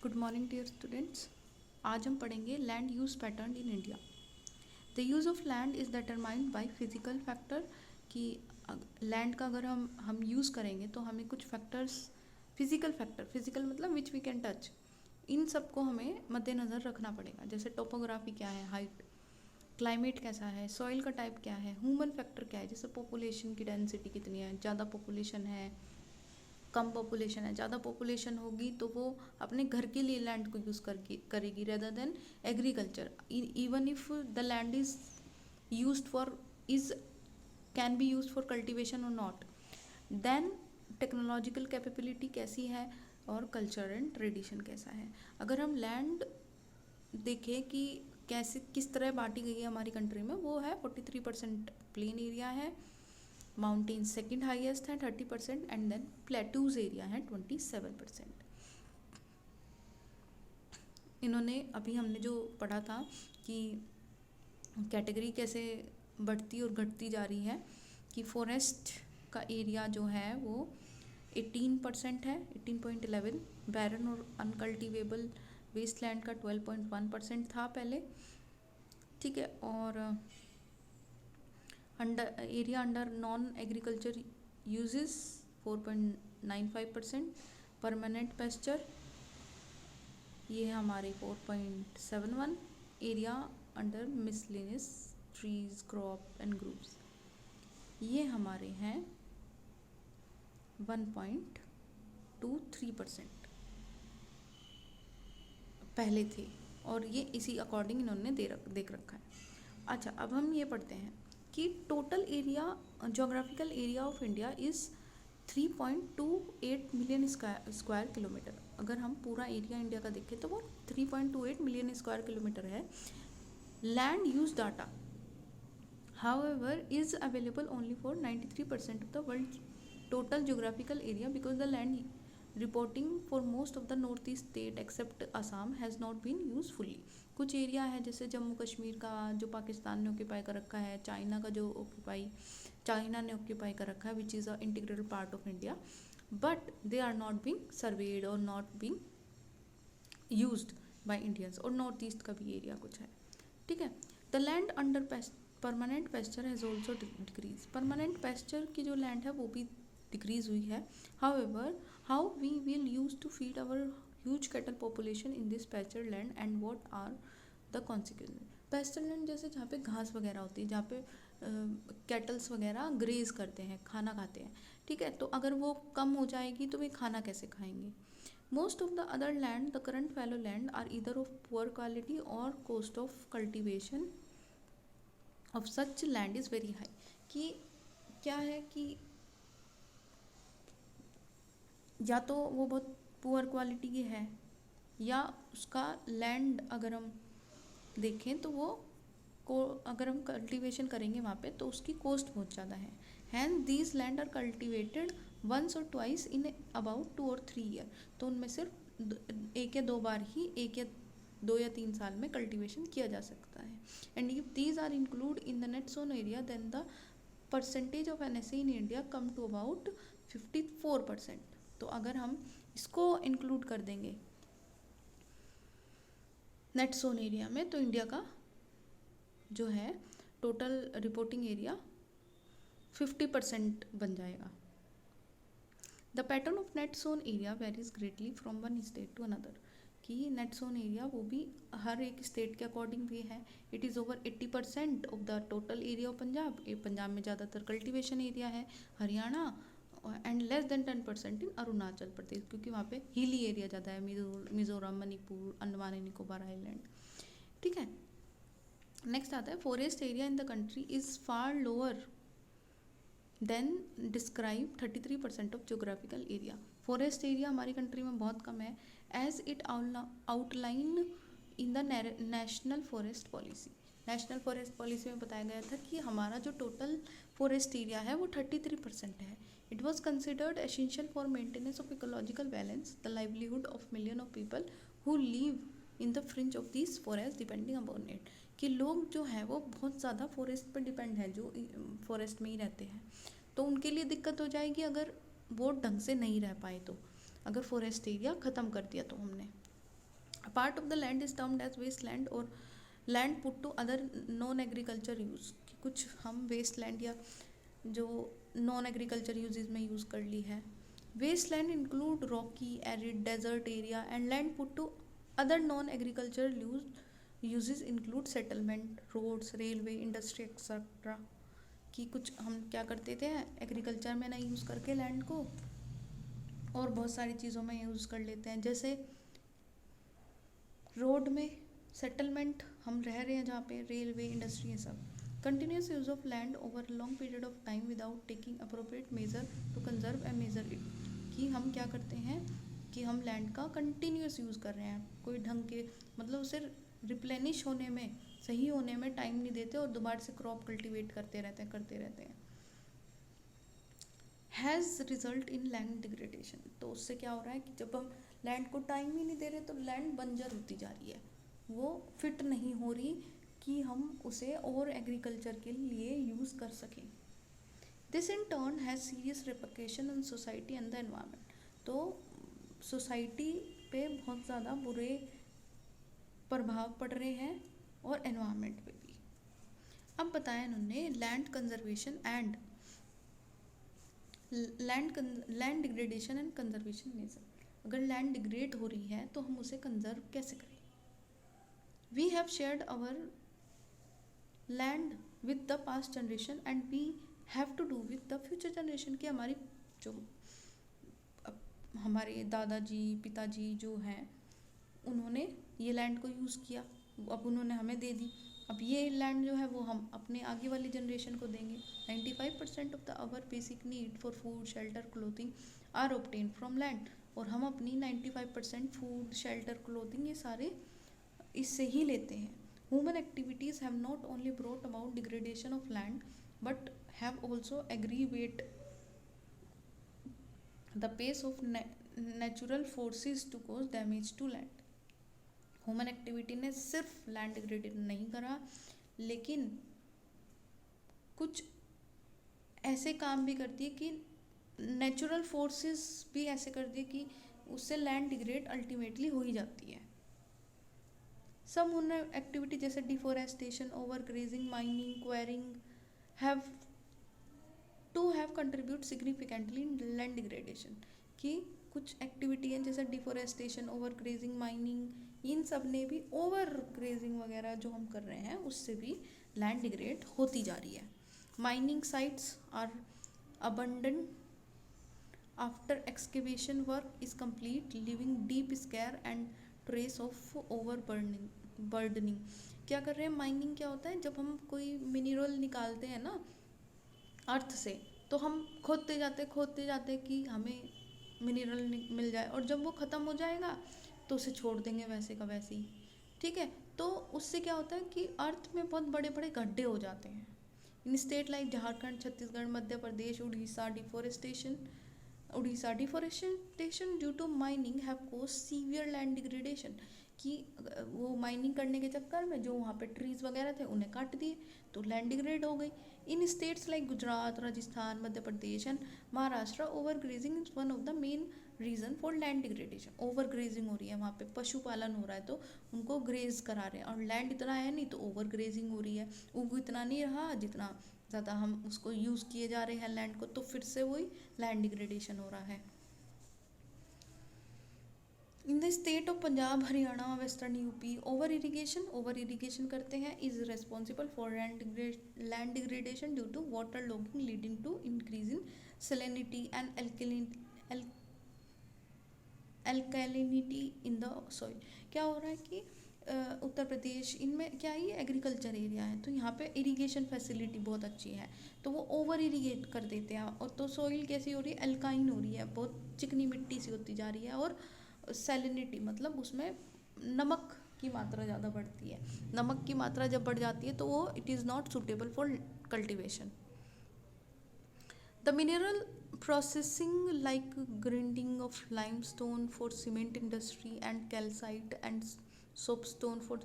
Good morning dear students. आज हम पढ़ेंगे land use pattern in India. The use of land is determined by physical factor कि land का अगर हम यूज़ करेंगे तो हमें कुछ फैक्टर्स, फिजिकल मतलब विच वी कैन टच, इन सब को हमें मद्देनज़र रखना पड़ेगा। जैसे टोपोग्राफी क्या है, हाइट, क्लाइमेट कैसा है, सॉइल का टाइप क्या है, ह्यूमन फैक्टर क्या है, जैसे पॉपुलेशन की डेंसिटी कितनी है, ज़्यादा पॉपुलेशन है, कम पॉपुलेशन है। ज़्यादा पॉपुलेशन होगी तो वो अपने घर के लिए लैंड को यूज़ करेगी rather than agriculture. Even if the land is used for is can be use for cultivation और नॉट। देन टेक्नोलॉजिकल कैपेबिलिटी कैसी है और कल्चर एंड ट्रेडिशन कैसा है। अगर हम लैंड देखें कि कैसे किस तरह बांटी गई है हमारी कंट्री में, वो है 43% प्लेन एरिया है, माउंटेन सेकंड हाईएस्ट है 30%, एंड देन प्लेटूज एरिया है 27%। इन्होंने अभी हमने जो पढ़ा था कि कैटेगरी कैसे बढ़ती और घटती जा रही है, कि फॉरेस्ट का एरिया जो है वो 18% है, 18.11, बैरन और अनकल्टिवेबल वेस्टलैंड का 12.1% था पहले, ठीक है। और under area under non agriculture uses 4.95%, permanent pasture ये हमारे 4.71, area under miscellaneous trees crop and groups ये हमारे हैं 1.23% पहले थे, और ये इसी अकॉर्डिंग इन्होंने देख रखा है। अच्छा, अब हम ये पढ़ते हैं कि total area, geographical area of India is 3.28 million square kilometre. अगर हम पूरा एरिया इंडिया का देखें तो वो 3.28 मिलियन स्क्वायर किलोमीटर है। Land use data however is available only for 93% of the world total geographical area because the land reporting for most of the northeast state except Assam has not been used fully। कुछ area है जैसे जम्मू कश्मीर का जो पाकिस्तान ने occupy कर रखा है, China का जो चाइना ने ऑक्यूपाई कर रखा है which is a integral part of India, but they are not being served or not being used by Indians. और नॉर्थ ईस्ट का भी एरिया कुछ है, ठीक है। The land under permanent pasture has also decrease. Permanent pasture की जो land है वो भी डिक्रीज हुई है। However how we will use to feed our huge cattle population in this pasture land and what are the consequence. Pasture land जैसे जहाँ पे घास वगैरह होती है, जहाँ पे कैटल्स वगैरह ग्रेज करते हैं, खाना खाते हैं, ठीक है। तो अगर वो कम हो जाएगी तो वे खाना कैसे खाएंगे। Most of the other land, the current fallow land, are either of poor quality or cost of cultivation of such land is very high। कि क्या है कि या तो वो बहुत पुअर क्वालिटी की है, या उसका लैंड अगर हम देखें तो वो अगर हम कल्टीवेशन करेंगे वहाँ पे तो उसकी कॉस्ट बहुत ज़्यादा है। Hence these land are cultivated once or twice in about 2 or 3 year. तो उनमें सिर्फ एक या दो बार ही, 2 या 3 साल में कल्टीवेशन किया जा सकता है। And if these are include in the net sown area then the percentage of NSA in India come to about 54%। तो अगर हम इसको इंक्लूड कर देंगे नेट सोन एरिया में तो इंडिया का जो है टोटल रिपोर्टिंग एरिया 50% बन जाएगा। The pattern of net sown area varies greatly from one state to another. कि नेट सोन एरिया वो भी हर एक स्टेट के अकॉर्डिंग भी है। It is over 80% of the total area of Punjab. Punjab में ज़्यादातर कल्टिवेशन एरिया है, Haryana, and less than 10% in Arunachal Pradesh, क्योंकि वहाँ पे हिली एरिया ज़्यादा है, मिजोरम, मणिपुर, अंडमान एंड निकोबार आइलैंड, ठीक है। नेक्स्ट आता है forest area in the country is far lower than describe 33% of geographical area. Forest area हमारी कंट्री में बहुत कम है as it outline in the national forest policy. National forest policy में बताया गया था कि हमारा जो टोटल फॉरेस्ट एरिया है वो 33% है। It was considered essential for maintenance of ecological balance, the livelihood of million of people who live in the fringe of this forest depending upon it. कि लोग जो है वो बहुत ज़्यादा फॉरेस्ट पर डिपेंड है, जो फॉरेस्ट में ही रहते हैं, तो उनके लिए दिक्कत हो जाएगी अगर वो ढंग से नहीं रह पाए तो, अगर फॉरेस्ट एरिया ख़त्म कर दिया तो हमने, part of the land is termed as waste land और land put to other non agriculture use, कुछ हम वेस्ट लैंड या जो नॉन एग्रीकल्चर यूजेज में यूज़ कर ली है. Waste land include rocky, arid, desert area and land put to other non agriculture uses include settlement, roads, railway, industry etcetera. कि कुछ हम क्या करते थे एग्रीकल्चर में ना यूज़ करके लैंड को और बहुत सारी चीज़ों में यूज़ कर लेते हैं. जैसे रोड में सेटलमेंट, हम रह रहे हैं जहाँ पे, रेलवे, इंडस्ट्री, ये सब. Continuous use of land over long period of time without taking appropriate measure to conserve and measure it. कि हम क्या करते हैं कि हम लैंड का कंटिन्यूस यूज़ कर रहे हैं, कोई ढंग के मतलब उसे रिप्लेनिश होने में, सही होने में टाइम नहीं देते और दोबारा से क्रॉप कल्टीवेट करते रहते हैं. Has result in land degradation. तो उससे क्या हो रहा है कि जब हम लैंड को टाइम ही नहीं दे रहे तो लैंड बंजर होती जा रही है, वो फिट नहीं हो रही कि हम उसे और एग्रीकल्चर के लिए यूज़ कर सकें. This in turn has serious repercussion in society and the environment. तो सोसाइटी पे बहुत ज़्यादा बुरे प्रभाव पड़ रहे हैं और एनवायरनमेंट पे भी. अब बताया उन्होंने land conservation and land degradation and conservation measure. अगर लैंड डिग्रेड हो रही है तो हम उसे कंजर्व कैसे करें. We have shared our land with the past generation and we have to do with the future generation. की हमारी जो हमारे दादाजी पिताजी जो हैं उन्होंने ये लैंड को यूज़ किया, अब उन्होंने हमें दे दी, अब ये लैंड जो है वो हम अपने आगे वाली जनरेशन को देंगे. 95% of the our basic need for food, shelter, clothing are obtain from land. और हम अपनी 95% फूड, शेल्टर, क्लोथिंग ये सारे इससे ही लेते हैं. Human activities have not only brought about degradation of land but have also aggravate the pace of natural forces to cause damage to land. Human activity ने सिर्फ लैंड डिग्रेडेड नहीं करा, लेकिन कुछ ऐसे काम भी करती है कि नेचुरल फोर्सेस भी ऐसे कर दिए कि उससे लैंड डिग्रेड अल्टीमेटली हो ही जाती है. सम ह्यूमन एक्टिविटी जैसे deforestation, over grazing, mining, quarrying have contribute significantly in land degradation. कि कुछ एक्टिविटी हैं जैसे डिफोरेस्टेशन, ओवर ग्रेजिंग, माइनिंग, इन सब ने भी, ओवर ग्रेजिंग वगैरह जो हम कर रहे हैं उससे भी लैंड डिग्रेड होती जा रही है. Mining sites are abandon after excavation work is complete, leaving deep scar and trace of over burdening. क्या कर रहे हैं माइनिंग, क्या होता है जब हम कोई मिनरल निकालते हैं ना अर्थ से, तो हम खोदते जाते कि हमें मिनरल मिल जाए, और जब वो ख़त्म हो जाएगा तो उसे छोड़ देंगे वैसे का वैसे ही. ठीक है, तो उससे क्या होता है कि अर्थ में बहुत बड़े बड़े गड्ढे हो जाते हैं. In state like Jharkhand, Chhattisgarh, Madhya Pradesh, Orissa deforestation due to mining have cause severe land degradation. कि वो माइनिंग करने के चक्कर में जो वहाँ पे ट्रीज वगैरह थे उन्हें काट दिए तो लैंड डिग्रेड हो गई. In states like Gujarat, Rajasthan, Madhya Pradesh and Maharashtra, over grazing is one of the main reason for land degradation. Over grazing हो रही है, वहाँ पे पशुपालन हो रहा है तो उनको ग्रेज करा रहे हैं, और लैंड इतना है नहीं तो ओवर ग्रेजिंग हो रही है. उग इतना नहीं रहा जितना ज़्यादा हम उसको यूज़ किए जा रहे हैं लैंड को, तो फिर से वही लैंड डिग्रेडेशन हो रहा है. In the state of Punjab, Haryana, western UP, over irrigation करते हैं is responsible for land degradation due to water logging leading to increase in salinity and alkalinity in the soil. क्या हो रहा है कि उत्तर प्रदेश, इनमें क्या है, ये एग्रीकल्चर एरिया है तो यहाँ पे इरिगेशन फैसिलिटी बहुत अच्छी है, तो वो ओवर इरीगेट कर देते हैं, और तो सॉइल कैसी हो रही है, अल्काइन हो रही है, बहुत चिकनी मिट्टी सी होती जा रही है, और सैलिनिटी मतलब उसमें नमक की मात्रा ज़्यादा बढ़ती है. नमक की मात्रा जब बढ़ जाती है तो वो it is not suitable for cultivation. The mineral processing like grinding of limestone for cement industry and calcite and soapstone for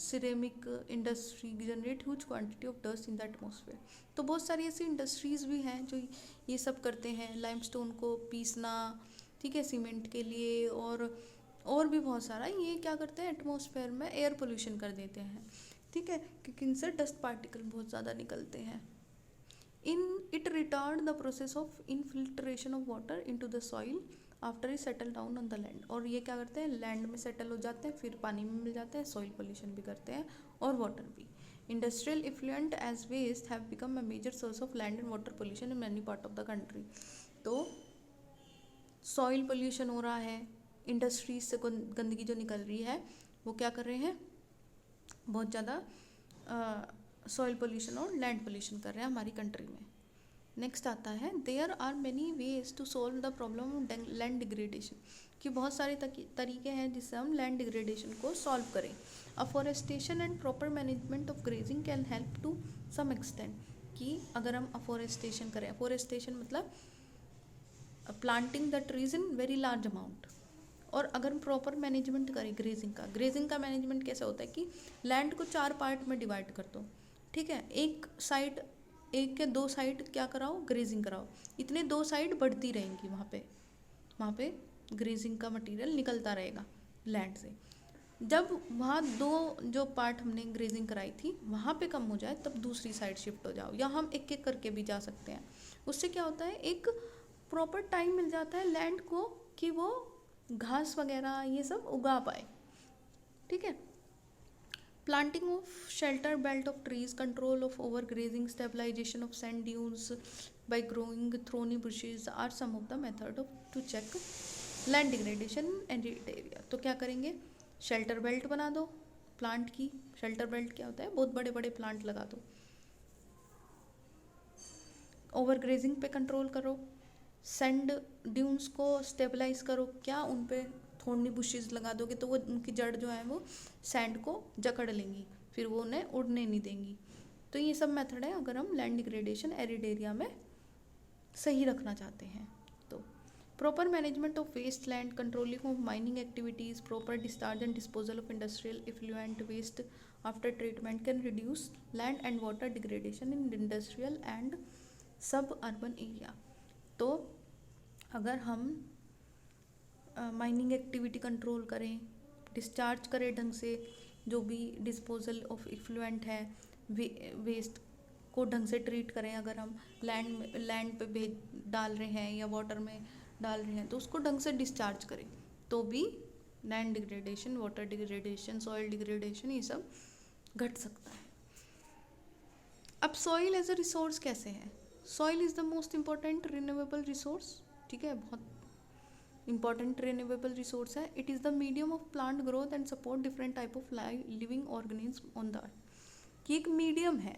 ceramic industry generate huge quantity of dust in the atmosphere. तो बहुत सारी ऐसी industries भी हैं जो ये सब करते हैं, लाइमस्टोन को पीसना, ठीक है, सीमेंट के लिए, और और भी बहुत सारा। ये क्या करते हैं, एटमॉस्फेयर में एयर पोल्यूशन कर देते हैं, ठीक है, क्योंकि इनसे डस्ट पार्टिकल बहुत ज़्यादा निकलते हैं। In it retard the process of infiltration of water into the soil after it settle down on the land. और ये क्या करते हैं, लैंड में सेटल हो जाते हैं, फिर पानी में मिल जाते हैं, सॉइल पोल्यूशन भी करते हैं और वाटर भी। Industrial effluent as waste have become a major source of land and water pollution in many part of the country. तो सॉइल पोल्यूशन हो रहा है, इंडस्ट्रीज से गंदगी जो निकल रही है वो क्या कर रहे हैं, बहुत ज़्यादा सॉइल पोल्यूशन और लैंड पोल्यूशन कर रहे हैं हमारी कंट्री में। नेक्स्ट आता है, there are many ways to solve the problem of land degradation, कि बहुत सारे तरीके हैं जिससे हम लैंड डिग्रेडेशन को सॉल्व करें। Afforestation and proper management of grazing can help to some extent, कि अगर हम अफॉरेस्टेशन करें, अफॉरेस्टेशन मतलब planting the trees in very large amount, और अगर हम प्रॉपर मैनेजमेंट करें ग्रेजिंग का मैनेजमेंट कैसे होता है कि लैंड को 4 पार्ट में डिवाइड कर दो, ठीक है, एक या 2 साइड क्या कराओ, ग्रेजिंग कराओ, इतने 2 साइड बढ़ती रहेंगी, वहाँ पे ग्रेजिंग का मटेरियल निकलता रहेगा लैंड से। जब वहाँ 2 जो पार्ट हमने ग्रेजिंग कराई थी वहाँ पे कम हो जाए तब दूसरी साइड शिफ्ट हो जाओ, या हम एक एक करके भी जा सकते हैं। उससे क्या होता है, एक प्रॉपर टाइम मिल जाता है लैंड को कि वो घास वगैरह ये सब उगा पाए, ठीक है। Planting of shelter belt of trees, control of over grazing, stabilisation of sand dunes by growing thorny bushes are some of the method of to check land degradation and area. तो क्या करेंगे, शेल्टर बेल्ट बना दो plant की। Shelter belt क्या होता है, बहुत बड़े बड़े प्लांट लगा दो। ओवर ग्रेजिंग पे कंट्रोल करो, सैंड ड्यून्स को स्टेबलाइज करो, क्या उन पे थोड़ी बुशेस लगा दोगे तो वो उनकी जड़ जो है वो सैंड को जकड़ लेंगी, फिर वो उन्हें उड़ने नहीं देंगी। तो ये सब मेथड है अगर हम लैंड डिग्रेडेशन एरिड एरिया में सही रखना चाहते हैं। तो proper management of waste land, controlling of mining activities, proper discharge and disposal of industrial effluent waste after treatment can reduce land and water degradation in industrial and sub urban area. तो अगर हम mining activity control करें, discharge करें ढंग से, जो भी disposal of effluent है, वेस्ट को ढंग से ट्रीट करें, अगर हम लैंड पे भेज डाल रहे हैं या वाटर में डाल रहे हैं तो उसको ढंग से डिस्चार्ज करें, तो भी land degradation, water degradation, soil degradation ये सब घट सकता है। अब सॉइल एज अ रिसोर्स कैसे है, soil is the most important renewable resource, ठीक है, बहुत इंपॉर्टेंट रिन्यूएबल रिसोर्स है। It is the medium of plant growth and support different type of living organism on the earth, कि एक medium है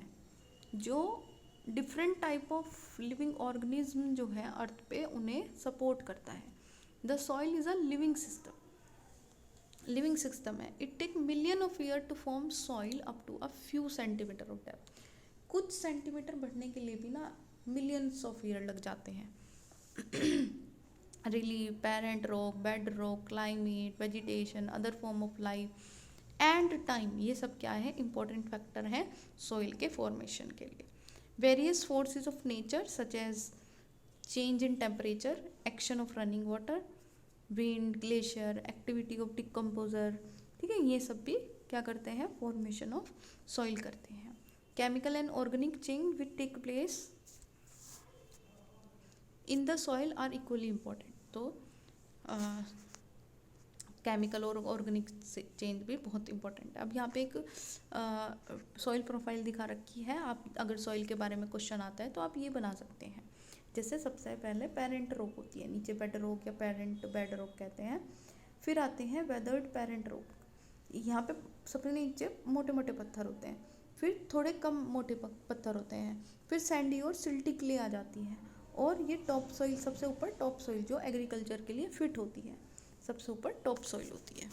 जो different type of living organism जो है अर्थ पे उन्हें सपोर्ट करता है। The soil is a living system है। It take million of year to form soil up to a few centimetre of depth, कुछ सेंटीमीटर बढ़ने के लिए भी ना मिलियंस ऑफ ईयर लग जाते हैं। Relief, parent rock, bed rock, climate, vegetation, other form of life and time, ये सब क्या है, इंपॉर्टेंट फैक्टर है सॉइल के फॉर्मेशन के लिए। Various forces of nature such as change in temperature, action of running water, wind, glacier, activity of decomposer, ठीक है, ये सब भी क्या करते हैं, फॉर्मेशन ऑफ सॉइल करते हैं। Chemical and organic change which take place in the soil are equally important. तो केमिकल और ऑर्गेनिक चेंज भी बहुत इंपॉर्टेंट है। अब यहाँ पे एक सॉइल प्रोफाइल दिखा रखी है, आप अगर सॉइल के बारे में क्वेश्चन आता है तो आप ये बना सकते हैं। जैसे सबसे पहले पेरेंट रॉक होती है, नीचे बेड रॉक या पेरेंट बेड रॉक कहते हैं। फिर आते हैं वेदर्ड पेरेंट रॉक, यहाँ पे सबसे नीचे मोटे मोटे पत्थर होते हैं, फिर थोड़े कम मोटे पत्थर होते हैं, फिर सैंडी और सिल्टी क्ले आ जाती है, और ये टॉप सॉइल, सबसे ऊपर टॉप सॉइल जो एग्रीकल्चर के लिए फिट होती है, सबसे ऊपर टॉप सॉइल होती है।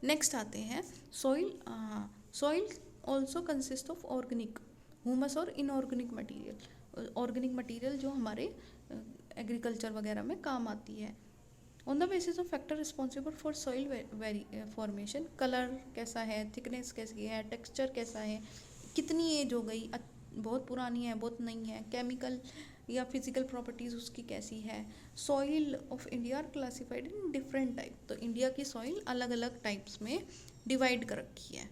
नेक्स्ट आते हैं soil also consist of organic, humus और इनऑर्गेनिक मटेरियल। ऑर्गेनिक मटेरियल जो हमारे एग्रीकल्चर वगैरह में काम आती है। On the basis of factor responsible for soil formation, colour कैसा है, थिकनेस कैसी है, टेक्सचर कैसा है, कितनी एज हो गई, बहुत पुरानी है, बहुत नई है, केमिकल या फिजिकल प्रॉपर्टीज़ उसकी कैसी है। Soil of India are classified in different type, तो इंडिया की सॉइल अलग अलग टाइप्स में डिवाइड कर रखी है।